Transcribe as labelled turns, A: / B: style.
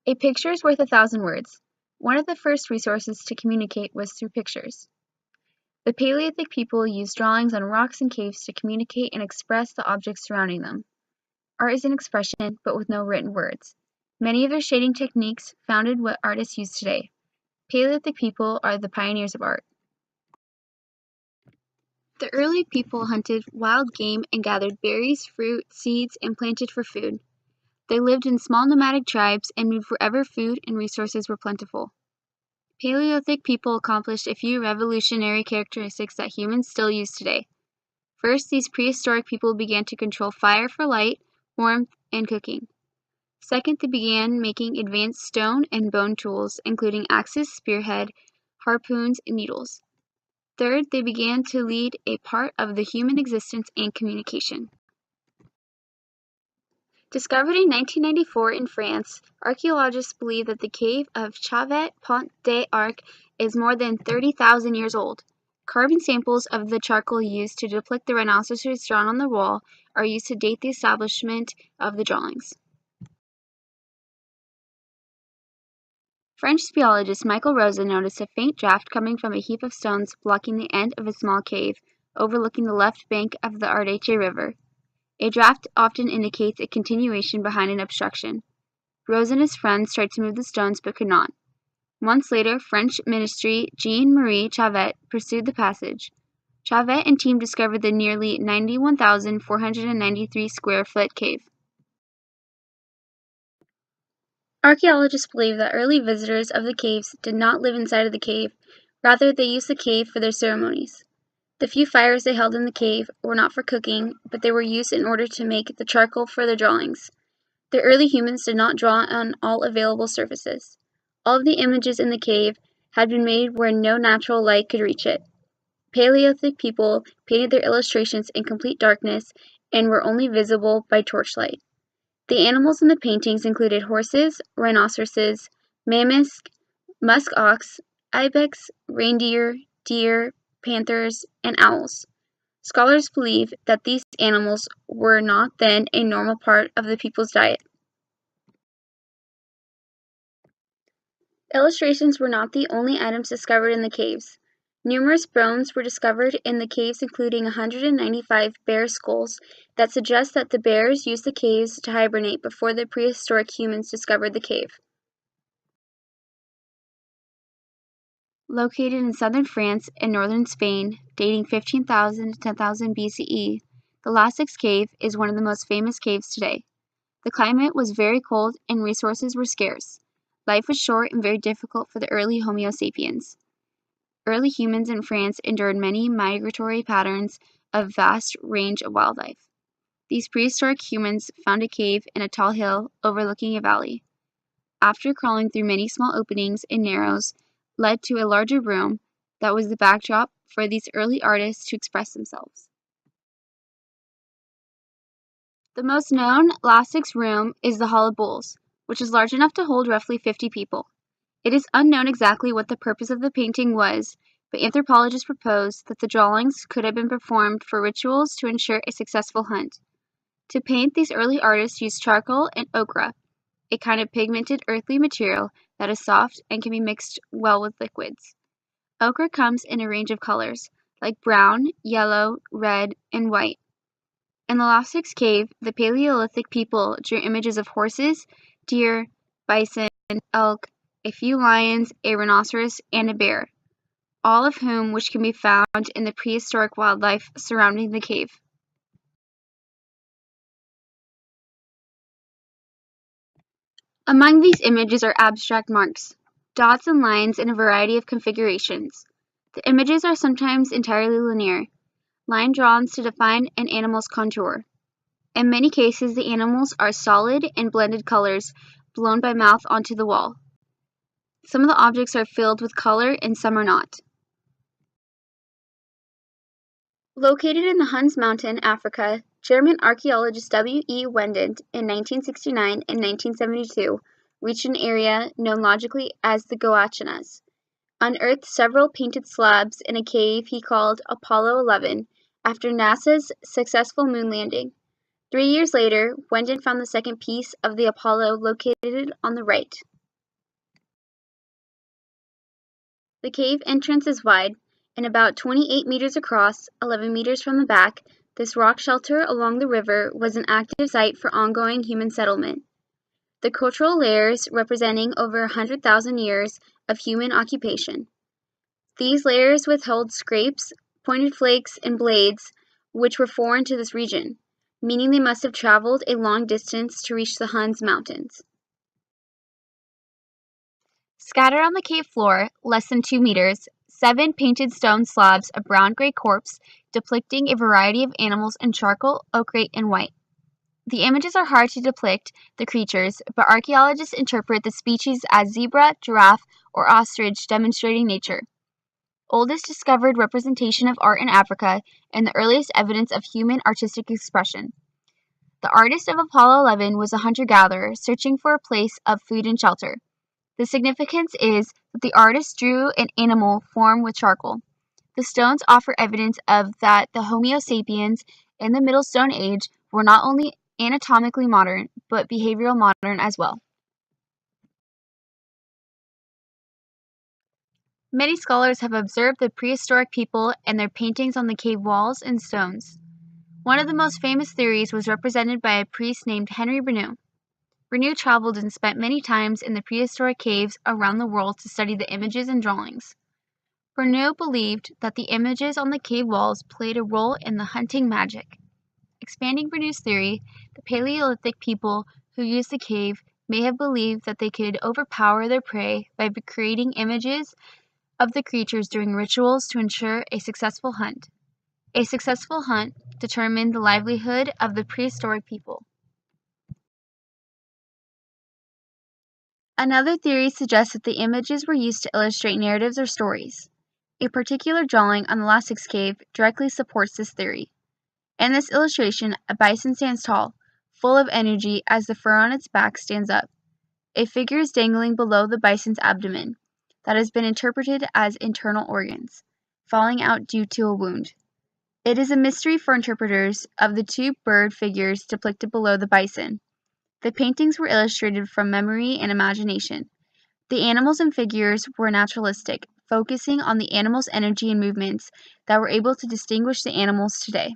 A: A picture is worth 1,000 words. One of the first resources to communicate was through pictures. The Paleolithic people used drawings on rocks and caves to communicate and express the objects surrounding them. Art is an expression, but with no written words. Many of their shading techniques founded what artists use today. Paleolithic people are the pioneers of art. The early people hunted wild game and gathered berries, fruit, seeds, and planted for food. They lived in small nomadic tribes and moved wherever food and resources were plentiful. Paleolithic people accomplished a few revolutionary characteristics that humans still use today. First, these prehistoric people began to control fire for light, warmth, and cooking. Second, they began making advanced stone and bone tools, including axes, spearhead, harpoons, and needles. Third, they began to lead a part of the human existence and communication. Discovered in 1994 in France, archaeologists believe that the cave of Chauvet-Pont-d'Arc is more than 30,000 years old. Carbon samples of the charcoal used to depict the rhinoceros drawn on the wall are used to date the establishment of the drawings. French speleologist Michael Rosen noticed a faint draft coming from a heap of stones blocking the end of a small cave overlooking the left bank of the Ardèche River. A draft often indicates a continuation behind an obstruction. Rosen and his friends tried to move the stones but could not. Months later, French ministry Jean-Marie Chauvet pursued the passage. Chauvet and team discovered the nearly 91,493 square foot cave. Archaeologists believe that early visitors of the caves did not live inside of the cave, rather they used the cave for their ceremonies. The few fires they held in the cave were not for cooking, but they were used in order to make the charcoal for their drawings. The early humans did not draw on all available surfaces. All of the images in the cave had been made where no natural light could reach it. Paleolithic people painted their illustrations in complete darkness and were only visible by torchlight. The animals in the paintings included horses, rhinoceroses, mammoths, musk ox, ibex, reindeer, deer, panthers, and owls. Scholars believe that these animals were not then a normal part of the people's diet. Illustrations were not the only items discovered in the caves. Numerous bones were discovered in the caves, including 195 bear skulls that suggest that the bears used the caves to hibernate before the prehistoric humans discovered the cave. Located in southern France and northern Spain, dating 15,000 to 10,000 BCE, the Lassix Cave is one of the most famous caves today. The climate was very cold and resources were scarce. Life was short and very difficult for the early Homo sapiens. Early humans in France endured many migratory patterns of vast range of wildlife. These prehistoric humans found a cave in a tall hill overlooking a valley. After crawling through many small openings and narrows, led to a larger room that was the backdrop for these early artists to express themselves. The most known Lassix room is the Hall of Bulls, which is large enough to hold roughly 50 people. It is unknown exactly what the purpose of the painting was, but anthropologists propose that the drawings could have been performed for rituals to ensure a successful hunt. To paint, these early artists used charcoal and ochre, a kind of pigmented earthy material that is soft and can be mixed well with liquids. Ochre comes in a range of colors, like brown, yellow, red, and white. In the Lassix Cave, the Paleolithic people drew images of horses, deer, bison, elk, a few lions, a rhinoceros, and a bear, all of whom which can be found in the prehistoric wildlife surrounding the cave. Among these images are abstract marks, dots and lines in a variety of configurations. The images are sometimes entirely linear, line drawings to define an animal's contour. In many cases, the animals are solid and blended colors blown by mouth onto the wall. Some of the objects are filled with color and some are not. Located in the Huns Mountain, Africa, German archaeologist W. E. Wendent in 1969 and 1972 reached an area known logically as the Goachanas, unearthed several painted slabs in a cave he called Apollo 11 after NASA's successful moon landing. 3 years later, Wendent found the second piece of the Apollo located on the right. The cave entrance is wide, and about 28 meters across, 11 meters from the back. This rock shelter along the river was an active site for ongoing human settlement. The cultural layers representing over 100,000 years of human occupation. These layers withheld scrapes, pointed flakes, and blades, which were foreign to this region, meaning they must have traveled a long distance to reach the Huns Mountains. Scattered on the cave floor, less than 2 meters, 7 painted stone slabs of brown-gray corpse depicting a variety of animals in charcoal, ochre, and white. The images are hard to depict the creatures, but archaeologists interpret the species as zebra, giraffe, or ostrich, demonstrating nature. Oldest discovered representation of art in Africa and the earliest evidence of human artistic expression. The artist of Apollo 11 was a hunter-gatherer searching for a place of food and shelter. The significance is that the artist drew an animal form with charcoal. The stones offer evidence of that the Homo sapiens in the Middle Stone Age were not only anatomically modern, but behavioral modern as well. Many scholars have observed the prehistoric people and their paintings on the cave walls and stones. One of the most famous theories was represented by a priest named Henry Bernoulli. Bernoulli traveled and spent many times in the prehistoric caves around the world to study the images and drawings. Bernoulli believed that the images on the cave walls played a role in the hunting magic. Expanding Bernoulli's theory, the Paleolithic people who used the cave may have believed that they could overpower their prey by creating images of the creatures during rituals to ensure a successful hunt. A successful hunt determined the livelihood of the prehistoric people. Another theory suggests that the images were used to illustrate narratives or stories. A particular drawing on the last 6 cave directly supports this theory. In this illustration, a bison stands tall, full of energy as the fur on its back stands up. A figure is dangling below the bison's abdomen that has been interpreted as internal organs, falling out due to a wound. It is a mystery for interpreters of the 2 bird figures depicted below the bison. The paintings were illustrated from memory and imagination. The animals and figures were naturalistic, focusing on the animals' energy and movements that were able to distinguish the animals today.